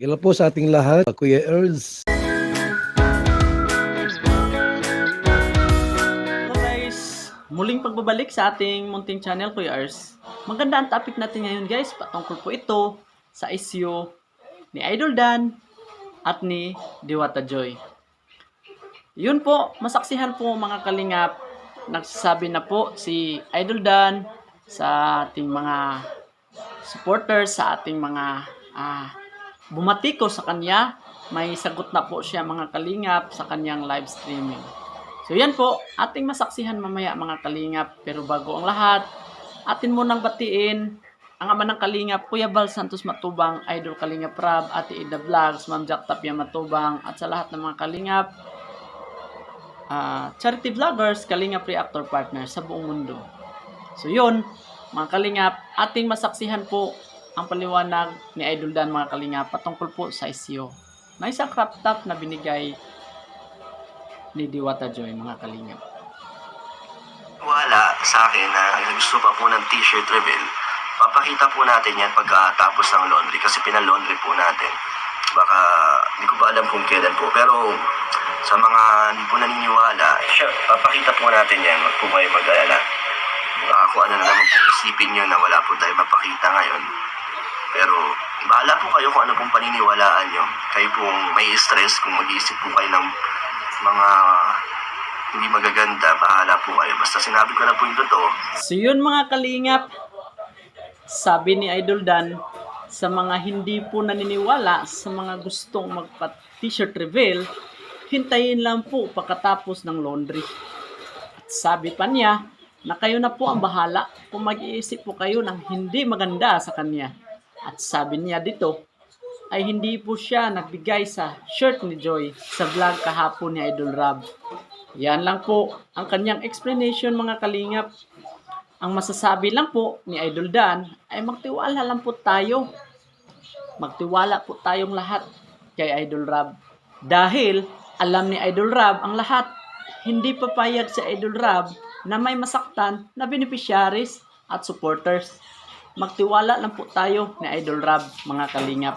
Hello po sa ating lahat, Kuya Earls. Hello guys! Muling pagbabalik sa ating munting channel, Kuya Ars. Maganda ang topic natin ngayon guys. Patungkol po ito sa issue ni Idol Dan at ni Diwata Joy. Yun po, masaksihan po mga kalingap. Nagsasabi na po si Idol Dan sa ating mga supporters, sa ating mga bumati ko sa kanya. May sagot na po siya mga kalingap sa kanyang live streaming. So yan po, ating masaksihan mamaya mga kalingap. Pero bago ang lahat, atin munang batiin ang ama ng kalingap, Kuya Val Santos Matubang, Idol Kalingap Rab, Ate Ida Vlogs, Ma'am Jack Tapia Matubang, at sa lahat ng mga kalingap, charity vloggers, kalingap reactor partners sa buong mundo. So yun, mga kalingap, ating masaksihan po ang paliwanag ni Idol Dan mga kalingap patungkol po sa issue na isang crop top na binigay ni Diwata Joy mga kalingap. Wala sa akin na gusto pa po ng t-shirt reveal. Papakita po natin yan pagkatapos ng laundry kasi pinalaundry po natin. Baka hindi ko pa alam kung kailan po. Pero sa mga hindi po naniniwala, papakita po natin yan. Huwag po kayo mag-alala. Baka kung ano na naman po isipin nyo na wala po tayo mapakita ngayon. Pero bahala po kayo kung ano pong paniniwalaan nyo. Kayo pong may stress kung mag-iisip po kayo ng mga hindi magaganda, bahala po kayo. Basta sinabi ko na po yung totoo. So yun mga kalingap, sabi ni Idol Dan sa mga hindi po naniniwala, sa mga gustong magpa-t-shirt reveal, hintayin lang po pagkatapos ng laundry. At sabi pa niya na kayo na po ang bahala kung mag-iisip po kayo ng hindi maganda sa kanya. At sabi niya dito ay hindi po siya nagbigay sa shirt ni Joy sa vlog kahapon ni Idol Rab. Yan lang po ang kanyang explanation mga kalingap. Ang masasabi lang po ni Idol Dan ay magtiwala lang po tayo. Magtiwala po tayong lahat kay Idol Rab. Dahil alam ni Idol Rab ang lahat. Hindi papayag si Idol Rab na may masaktan na beneficiaries at supporters. Magtiwala lang po tayo ni Idol Rab mga kalingap.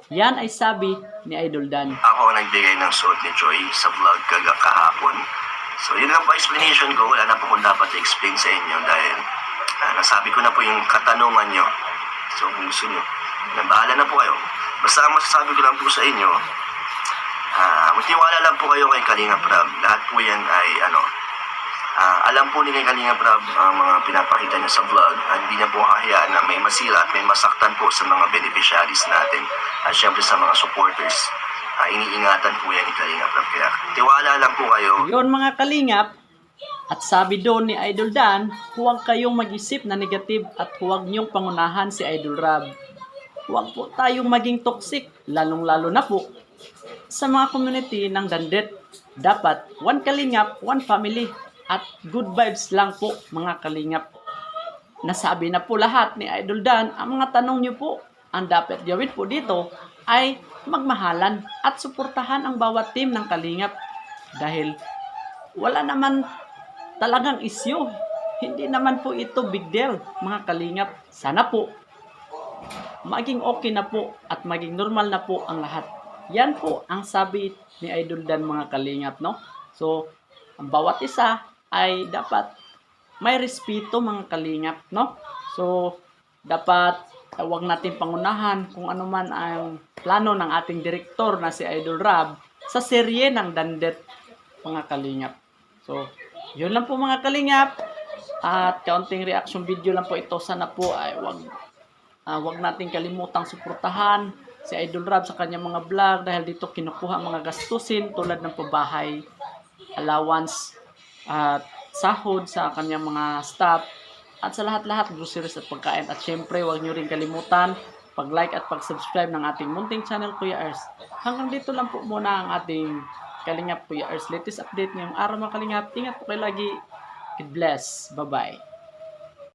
Yan ay sabi ni Idol Dan. Ako ang nagbigay ng suot ni Joy sa vlog kahapon. So yun lang po explanation ko. Wala na po kung dapat i-explain sa inyo dahil nasabi ko na po yung katanungan nyo. So kung gusto nyo, bahala na po kayo. Basta ang masasabi ko lang po sa inyo, magtiwala lang po kayo kay Kalingap Rab. Lahat po yan ay alam po ni Kalingap Rab ang mga pinapakita niya sa vlog at hindi niya po kahayaan na may masira at may masaktan po sa mga beneficiaries natin at syempre sa mga supporters. Iniingatan po yan ni Kalingap Rab. Kaya tiwala lang po kayo. Yun mga kalingap, at sabi doon ni Idol Dan, huwag kayong mag-isip na negative at huwag niyong pangunahan si Idol Rab. Huwag po tayong maging toxic, lalong-lalo na po sa mga community ng Dandet. Dapat one kalingap, one family. At good vibes lang po mga kalingap. Nasabi na po lahat ni Idol Dan. Ang mga tanong niyo po, ang dapat gawin po dito ay magmahalan at suportahan ang bawat team ng kalingap. Dahil wala naman talagang issue. Hindi naman po ito big deal mga kalingap. Sana po maging okay na po at maging normal na po ang lahat. Yan po ang sabi ni Idol Dan mga kalingap, no? So, ang bawat isa ay dapat may respeto mga kalingap, no? So, dapat wag natin pangunahan kung ano man ang plano ng ating direktor na si Idol Rab sa serye ng Dandet mga kalingap. So, yun lang po mga kalingap. At kaunting reaction video lang po ito. Sana po ay wag natin kalimutang suportahan si Idol Rab sa kanyang mga vlog dahil dito kinukuha mga gastusin tulad ng pabahay, allowance, at sahod sa kanyang mga staff at sa lahat-lahat groceries at pagkain. At syempre huwag nyo rin kalimutan pag-like at pag-subscribe ng ating munting channel Kuya Ars. Hanggang dito lang po muna ang ating Kalingap Kuya Ars latest update ngayong araw mga kalingap. Ingat po kayo lagi. God bless. Bye bye.